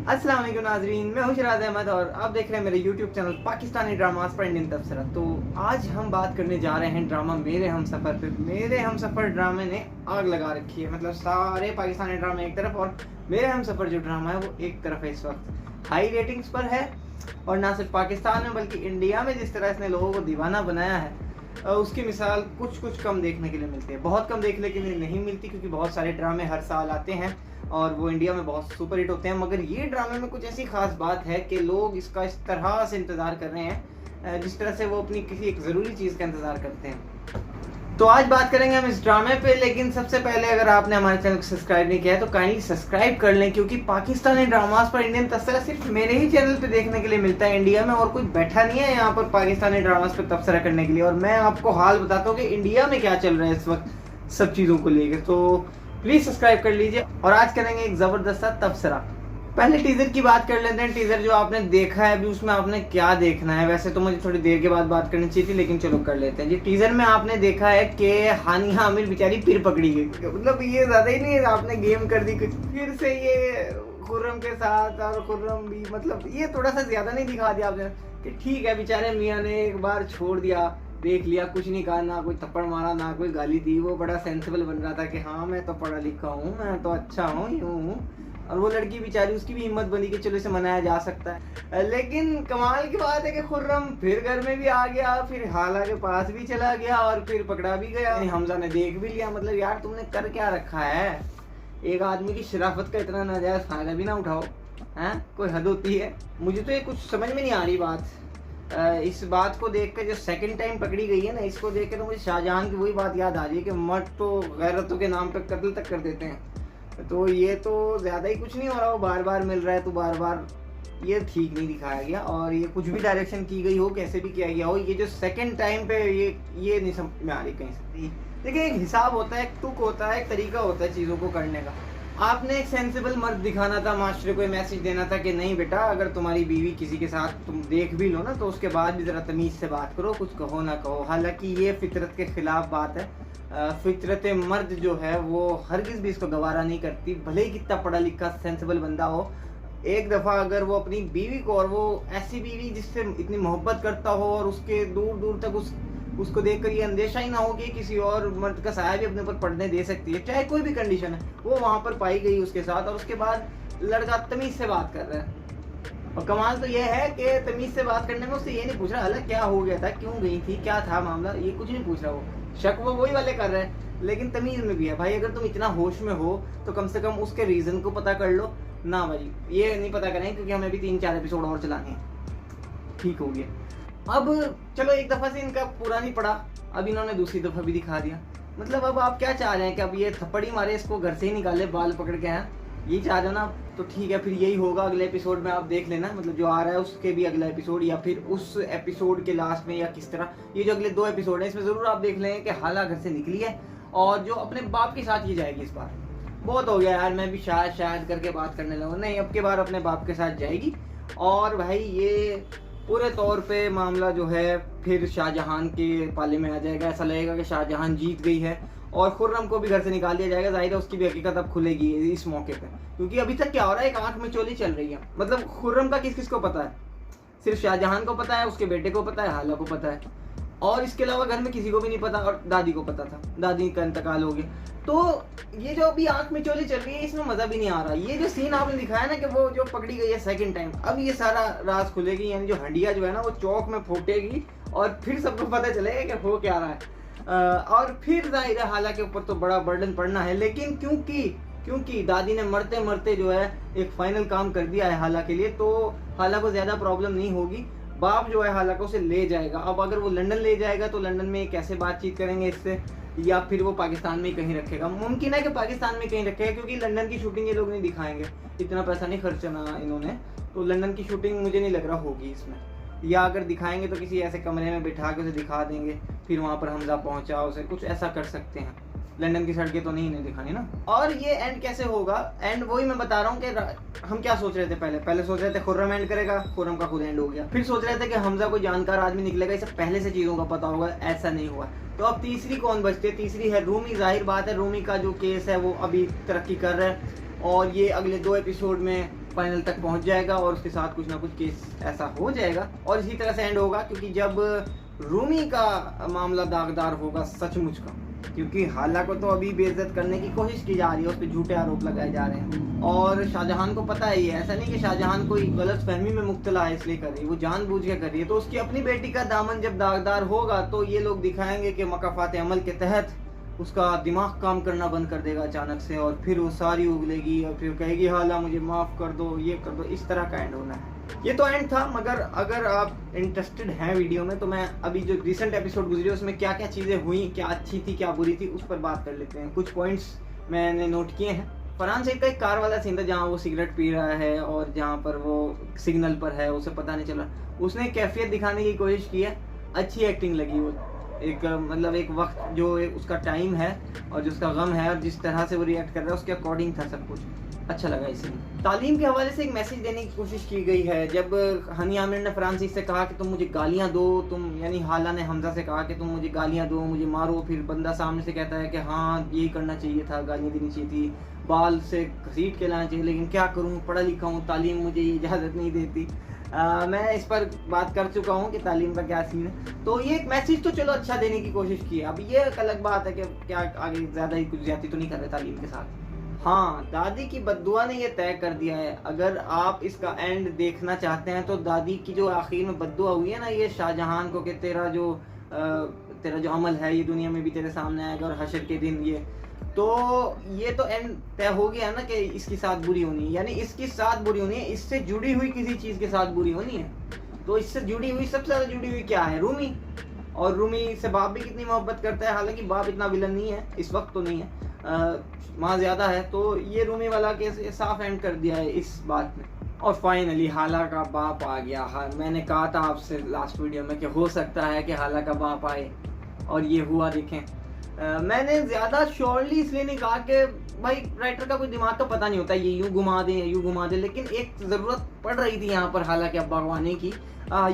अस्सलाम वालेकुम नाजरीन, मैं हूं शिराज अहमद और आप देख रहे हैं मेरे YouTube चैनल पाकिस्तानी ड्रामास पर इंडियन तबसरा। तो आज हम बात करने जा रहे हैं ड्रामा मेरे हमसफ़र पे। मेरे हमसफ़र ड्रामे ने आग लगा रखी है, मतलब सारे पाकिस्तानी ड्रामे एक तरफ और मेरे हमसफ़र जो ड्रामा है वो एक तरफ है। इस वक्त हाई रेटिंग्स पर है और ना सिर्फ पाकिस्तान में बल्कि इंडिया में जिस तरह इसने लोगों को दीवाना बनाया है उसकी मिसाल कुछ कम देखने के लिए मिलती है। बहुत कम देखने के लिए नहीं मिलती, क्योंकि बहुत सारे ड्रामे हर साल आते हैं और वो इंडिया में बहुत सुपर हिट होते हैं। मगर ये ड्रामे में कुछ ऐसी खास बात है कि लोग इसका इस तरह से इंतज़ार कर रहे हैं जिस तरह से वो अपनी किसी एक ज़रूरी चीज़ का इंतज़ार करते हैं। तो आज बात करेंगे हम इस ड्रामे पे, लेकिन सबसे पहले अगर आपने हमारे चैनल को सब्सक्राइब नहीं किया है तो काइंडली सब्सक्राइब कर लें, क्योंकि पाकिस्तानी ड्रामास पर इंडियन तबसरा सिर्फ मेरे ही चैनल पे देखने के लिए मिलता है। इंडिया में और कोई बैठा नहीं है यहाँ पर पाकिस्तानी ड्रामास पर तबसरा करने के लिए। और मैं आपको हाल बताता हूँ कि इंडिया में क्या चल रहा है इस वक्त सब चीज़ों को लेकर। तो प्लीज़ सब्सक्राइब कर लीजिए और आज करेंगे एक ज़बरदस्त तबसरा। पहले टीजर की बात कर लेते हैं। टीजर जो आपने देखा है अभी, उसमें आपने क्या देखना है? वैसे तो मुझे थोड़ी देर के बाद बात करनी चाहिए थी, लेकिन चलो कर लेते हैं जी। टीजर में आपने देखा है कि हानिया आमिर बेचारी फिर पकड़ी गई। मतलब ये ज्यादा ही नहीं है, आपने गेम कर दी कुछ फिर से ये खुर्रम के साथ, और खुर्रम भी मतलब ये थोड़ा सा ज्यादा नहीं दिखा दिया आपने कि ठीक है बेचारे मियाँ ने एक बार छोड़ दिया, देख लिया, कुछ नहीं कहा, ना कोई थप्पड़ मारा ना कोई गाली दी। वो बड़ा सेंसिबल बन रहा था कि हाँ मैं तो पढ़ा लिखा हूँ, मैं तो अच्छा हूँ, यूँ हूँ। और वो लड़की बेचारी, उसकी भी हिम्मत बनी कि चलो इसे मनाया जा सकता है। लेकिन कमाल की बात है कि खुर्रम फिर घर में भी आ गया, फिर हाला के पास भी चला गया और फिर पकड़ा भी गया। हमजा ने देख भी लिया। मतलब यार तुमने कर क्या रखा है? एक आदमी की शराफत का इतना नाजायज फायदा भी ना उठाओ, हैं? कोई हद होती है। मुझे तो ये कुछ समझ में नहीं आ रही बात। इस बात को देख कर जो सेकंड टाइम पकड़ी गई है ना, इसको देख कर तो मुझे शाहजहां की वही बात याद आ रही है कि मर्द तो गैरतों के नाम पर कत्ल तक कर देते हैं। तो ये तो ज़्यादा ही कुछ नहीं हो रहा। वो बार बार मिल रहा है तो बार बार ये ठीक नहीं दिखाया गया। और ये कुछ भी डायरेक्शन की गई हो, कैसे भी किया गया हो, ये जो सेकंड टाइम पे ये नहीं समझ में आ रही कहीं से। देखिए एक हिसाब होता है, एक तुक होता है, एक तरीका होता है चीज़ों को करने का। आपने एक सेंसिबल मर्द दिखाना था, मास्टर को मैसेज देना था कि नहीं बेटा, अगर तुम्हारी बीवी किसी के साथ तुम देख भी लो ना तो उसके बाद भी ज़रा तमीज़ से बात करो, कुछ कहो ना कहो। हालांकि ये फितरत के ख़िलाफ़ बात है। फितरत मर्द जो है वो हरगिज़ भी इसको गवारा नहीं करती, भले ही कितना पढ़ा लिखा सेंसिबल बंदा हो। एक दफ़ा अगर वो अपनी बीवी को, और वो ऐसी बीवी जिससे इतनी मोहब्बत करता हो और उसके दूर दूर तक उसको देखकर ये अंदेशा ही ना हो कि किसी और मर्द का साया भी अपने ऊपर पड़ने दे सकती है, चाहे कोई भी कंडीशन है, वो वहाँ पर पाई गई उसके साथ। और उसके बाद लड़का तमीज़ से बात कर रहा है। और कमाल तो ये है कि तमीज़ से बात करने में उससे ये नहीं पूछ रहा हालांकि क्या हो गया था, क्यों गई थी, क्या था मामला, ये कुछ नहीं पूछ रहा। वो शक वो वही वाले कर रहे हैं, लेकिन तमीज़ में भी है। भाई अगर तुम इतना होश में हो तो कम से कम उसके रीज़न को पता कर लो ना। भाई ये नहीं पता करें क्योंकि हमें भी 3-4 एपिसोड और चलाने हैं। ठीक हो गया। अब चलो एक दफ़ा से इनका पूरा नहीं पड़ा, अब इन्होंने दूसरी दफ़ा भी दिखा दिया। मतलब अब आप क्या चाह रहे हैं कि अब ये थप्पड़ी मारे, इसको घर से ही निकाले बाल पकड़ के? हैं यही चाह रहे हो ना? तो ठीक है, फिर यही होगा अगले एपिसोड में। आप देख लेना, मतलब जो आ रहा है उसके भी अगला एपिसोड या फिर उस एपिसोड के लास्ट में या किस तरह, ये जो अगले 2 एपिसोड हैं इसमें ज़रूर आप देख लें कि हाला घर से निकली है और जो अपने बाप के साथ ये जाएगी। इस बार बहुत हो गया यार, मैं भी शायद करके बात करने लगा। नहीं, अब की बार अपने बाप के साथ जाएगी। और भाई ये पूरे तौर पे मामला जो है फिर शाहजहां के पाले में आ जाएगा। ऐसा लगेगा कि शाहजहां जीत गई है और खुर्रम को भी घर से निकाल दिया जाएगा। जाहिर है उसकी भी हकीकत अब खुलेगी इस मौके पे, क्योंकि अभी तक क्या हो रहा है, एक आंख में चोली चल रही है। मतलब खुर्रम का किस किस को पता है? सिर्फ शाहजहां को पता है, उसके बेटे को पता है, हाला को पता है, और इसके अलावा घर में किसी को भी नहीं पता। और दादी को पता था, दादी का इंतकाल हो गया। तो ये जो अभी आंख में चोली चल रही है इसमें मज़ा भी नहीं आ रहा। ये जो सीन आपने दिखाया ना कि वो जो पकड़ी गई है सेकंड टाइम, अब ये सारा राज खुलेगी, यानी जो हंडिया जो है ना वो चौक में फूटेगी और फिर सबको पता चलेगा कि हो क्या रहा है। और फिर जाहिर है हाला के ऊपर तो बड़ा बर्डन पड़ना है। लेकिन क्योंकि दादी ने मरते मरते जो है एक फाइनल काम कर दिया है हाला के लिए, तो हाला को ज़्यादा प्रॉब्लम नहीं होगी। बाप जो है हाला को उसे ले जाएगा। अब अगर वो लंदन ले जाएगा तो लंदन में कैसे बातचीत करेंगे इससे, या फिर वो पाकिस्तान में कहीं रखेगा? मुमकिन है कि पाकिस्तान में कहीं रखेगा, क्योंकि लंदन की शूटिंग ये लोग नहीं दिखाएंगे, इतना पैसा नहीं खर्चना इन्होंने। तो लंदन की शूटिंग मुझे नहीं लग रहा होगी इसमें, या अगर दिखाएंगे तो किसी ऐसे कमरे में बिठा के उसे दिखा देंगे, फिर वहाँ पर हमजा पहुँचा उसे, कुछ ऐसा कर सकते हैं। लंदन की सड़कें तो नहीं दिखानी ना। और ये एंड कैसे होगा? एंड वही मैं बता रहा हूँ कि हम क्या सोच रहे थे, पहले सोच रहे थे खुर्रम एंड करेगा, खुर्रम का खुद एंड हो गया। फिर सोच रहे थे कि हमजा कोई जानकार आदमी निकलेगा, इसे पहले से चीज़ों का पता होगा, ऐसा नहीं हुआ। तो अब तीसरी कौन बचती है? तीसरी है रूमी। जाहिर बात है रूमी का जो केस है वो अभी तरक्की कर रहा है और ये अगले 2 एपिसोड में फाइनल तक पहुंच जाएगा और उसके साथ कुछ ना कुछ केस ऐसा हो जाएगा और इसी तरह से एंड होगा, क्योंकि जब रूमी का मामला दागदार होगा सचमुच का, क्योंकि हाला को तो अभी बेइज्जत करने की कोशिश की जा रही है, उस पर झूठे आरोप लगाए जा रहे हैं और शाहजहां को पता है, ये ऐसा नहीं कि शाहजहां कोई गलत फहमी में मुब्तला है इसलिए कर रही है, वो जानबूझ के कर रही है। तो उसकी अपनी बेटी का दामन जब दागदार होगा तो ये लोग दिखाएंगे कि मकाफात अमल के तहत उसका दिमाग काम करना बंद कर देगा अचानक से और फिर वो सारी उगलेगी और फिर कहेगी हाला मुझे माफ़ कर दो, ये कर दो, इस तरह का एंड होना है। ये तो एंड था, मगर अगर आप इंटरेस्टेड हैं वीडियो में तो मैं अभी जो रिसेंट एपिसोड गुजरे उसमें क्या क्या चीज़ें हुई, क्या अच्छी थी क्या बुरी थी, उस पर बात कर लेते हैं। कुछ पॉइंट्स मैंने नोट किए हैं। फरहान सईद का एक कार वाला सीन था जहाँ वो सिगरेट पी रहा है और जहाँ पर वो सिग्नल पर है, उसे पता नहीं चला, उसने कैफियत दिखाने की कोशिश की है, अच्छी एक्टिंग लगी वो। एक मतलब एक वक्त जो उसका टाइम है और जो उसका गम है और जिस तरह से वो रिएक्ट कर रहा है उसके अकॉर्डिंग था सब कुछ, अच्छा लगा इसलिए। तालीम के हवाले से एक मैसेज देने की कोशिश की गई है। जब हनी आमिर ने फरहान सईद से कहा कि तुम मुझे गालियां दो, तुम यानी हाला ने हमजा से कहा कि तुम मुझे गालियां दो, मुझे मारो, फिर बंदा सामने से कहता है कि हाँ यही करना चाहिए था, गालियां देनी चाहिए थी, बाल से घसीट के लाना चाहिए, लेकिन क्या करूँ, पढ़ा लिखा हूँ, तालीम मुझे इजाज़त नहीं देती। मैं इस पर बात कर चुका हूँ कि तालीम का क्या सीन है। तो ये एक मैसेज तो चलो अच्छा देने की कोशिश की है। अब ये एक अलग बात है कि क्या आगे ज़्यादा ही कुछ ज्यादती तो नहीं कर रहे तालीम के साथ। हाँ, दादी की बद्दुआ ने ये तय कर दिया है, अगर आप इसका एंड देखना चाहते हैं तो दादी की जो आखिर में बद्दुआ हुई है ना ये शाहजहां को कि तेरा जो अमल है ये दुनिया में भी तेरे सामने आएगा और हशर के दिन ये तो एंड तय हो गया ना कि इसकी साथ बुरी होनी है, यानी इसकी साथ बुरी होनी है, इससे जुड़ी हुई किसी चीज़ के साथ बुरी होनी है। तो इससे जुड़ी हुई सबसे ज़्यादा जुड़ी हुई क्या है, रूमी। और रूमी से बाप भी कितनी मोहब्बत करता है, हालांकि बाप इतना विलन नहीं है इस वक्त तो नहीं है, माँ ज़्यादा है। तो ये रूमी वाला केस साफ एंड कर दिया है इस बात में। और फाइनली हाला का बाप आ गया। हाँ, मैंने कहा था आपसे लास्ट वीडियो में कि हो सकता है कि हाला का बाप आए और ये हुआ। देखें, मैंने ज़्यादा श्योरली इसलिए नहीं कहा कि भाई राइटर का कोई दिमाग तो पता नहीं होता, ये यूँ घुमा दें, लेकिन एक ज़रूरत पड़ रही थी यहाँ पर हाला के अब्बा को आने की।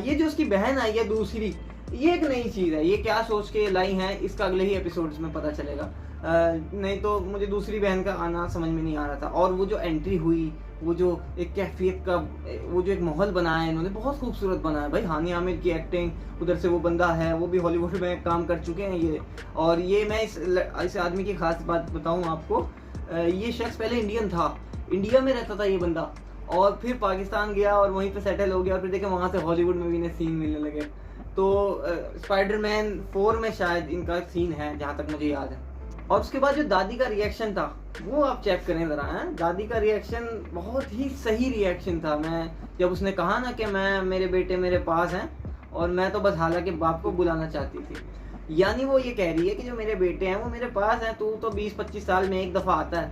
ये जो उसकी बहन आई है दूसरी, ये एक नई चीज़ है, ये क्या सोच के लाई है इसका अगले ही एपिसोड्स में पता चलेगा। नहीं तो मुझे दूसरी बहन का आना समझ में नहीं आ रहा था। और वो जो एंट्री हुई, वो जो एक कैफियत का वो जो एक माहौल बनाया इन्होंने, बहुत खूबसूरत बनाया भाई। हानी आमिर की एक्टिंग, उधर से वो बंदा है वो भी हॉलीवुड में काम कर चुके हैं ये। और ये मैं इस आदमी की खास बात बताऊं आपको, ये शख्स पहले इंडियन था, इंडिया में रहता था ये बंदा और फिर पाकिस्तान गया और वहीं पे सेटल हो गया और फिर देखे वहाँ से हॉलीवुड में भी इन्हें सीन मिलने लगे। तो स्पाइडरमैन 4 में शायद इनका सीन है जहाँ तक मुझे याद है। और उसके बाद जो दादी का रिएक्शन था वो आप चेक करें ज़रा। हैं, दादी का रिएक्शन बहुत ही सही रिएक्शन था। मैं जब उसने कहा ना कि मेरे बेटे मेरे पास हैं और मैं तो बस हालांकि बाप को बुलाना चाहती थी, यानी वो ये कह रही है कि जो मेरे बेटे हैं वो मेरे पास हैं, तू तो 20-25 साल में एक दफ़ा आता है,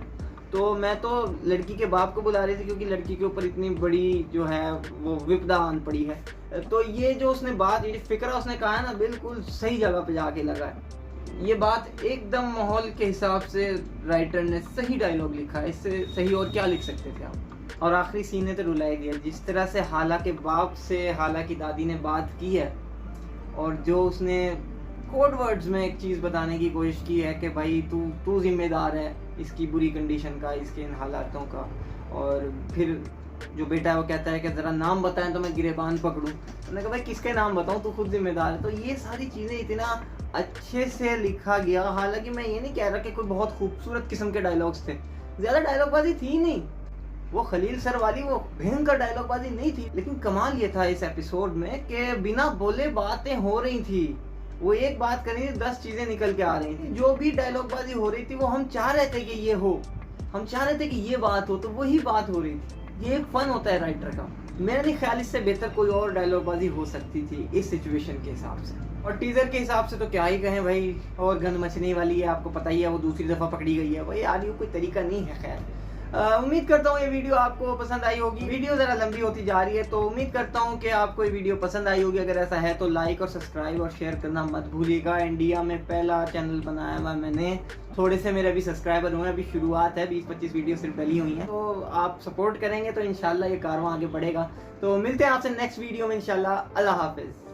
तो मैं तो लड़की के बाप को बुला रही थी क्योंकि लड़की के ऊपर इतनी बड़ी जो है वो विपदा आन पड़ी है। तो ये जो उसने बात, ये फिक्रा उसने कहा है ना, बिल्कुल सही जगह पे जाके लगा है। ये बात एकदम माहौल के हिसाब से राइटर ने सही डायलॉग लिखा है, इससे सही और क्या लिख सकते थे आप। और आखिरी सीन ने तो रुलाया गया, जिस तरह से हाला के बाप से हाला की दादी ने बात की है और जो उसने कोड वर्ड्स में एक चीज़ बताने की कोशिश की है कि भाई तू जिम्मेदार है इसकी बुरी कंडीशन का, इसके इन हालातों का। और फिर जो बेटा है वो कहता है कि ज़रा नाम बताएं तो मैं गिरेबान पकड़ूं। मैंने कहा भाई किसके नाम बताऊं, तू खुद जिम्मेदार है। तो ये सारी चीज़ें इतना अच्छे से लिखा गया। हालांकि मैं ये नहीं कह रहा कि कोई बहुत खूबसूरत किस्म के डायलॉग्स थे, ज़्यादा डायलॉगबाजी थी नहीं, वो खलील सर वाली वो भयंकर डायलॉगबाजी नहीं थी, लेकिन कमाल ये था इस एपिसोड में कि बिना बोले बातें हो रही थी। वो एक बात कर रही थी, 10 चीज़ें निकल के आ रही थी। जो भी डायलॉगबाजी हो रही थी वो हम चाह रहे थे कि ये हो, हम चाह रहे थे कि ये बात हो, तो वही बात हो रही थी। ये एक फन होता है राइटर का। मेरा नहीं ख्याल इससे बेहतर कोई और डायलॉगबाजी हो सकती थी इस सिचुएशन के हिसाब से। और टीजर के हिसाब से तो क्या ही कहें भाई, और गन मचने वाली है, आपको पता ही है, वो दूसरी दफ़ा पकड़ी गई है भाई। आगे कोई तरीका नहीं है। खैर, उम्मीद करता हूँ ये वीडियो आपको पसंद आई होगी। वीडियो ज़रा लंबी होती जा रही है तो उम्मीद करता हूँ कि आपको ये वीडियो पसंद आई होगी। अगर ऐसा है तो लाइक और सब्सक्राइब और शेयर करना मत भूलिएगा। इंडिया में पहला चैनल बनाया हुआ मैंने, थोड़े से मेरे अभी सब्सक्राइबर हुए, अभी शुरुआत है, 20-25 वीडियो सिर्फ डली हुई हैं। तो आप सपोर्ट करेंगे तो इंशाल्लाह ये कारवां आगे बढ़ेगा। तो मिलते हैं आपसे नेक्स्ट वीडियो में इंशाल्लाह। अल्लाह हाफिज़।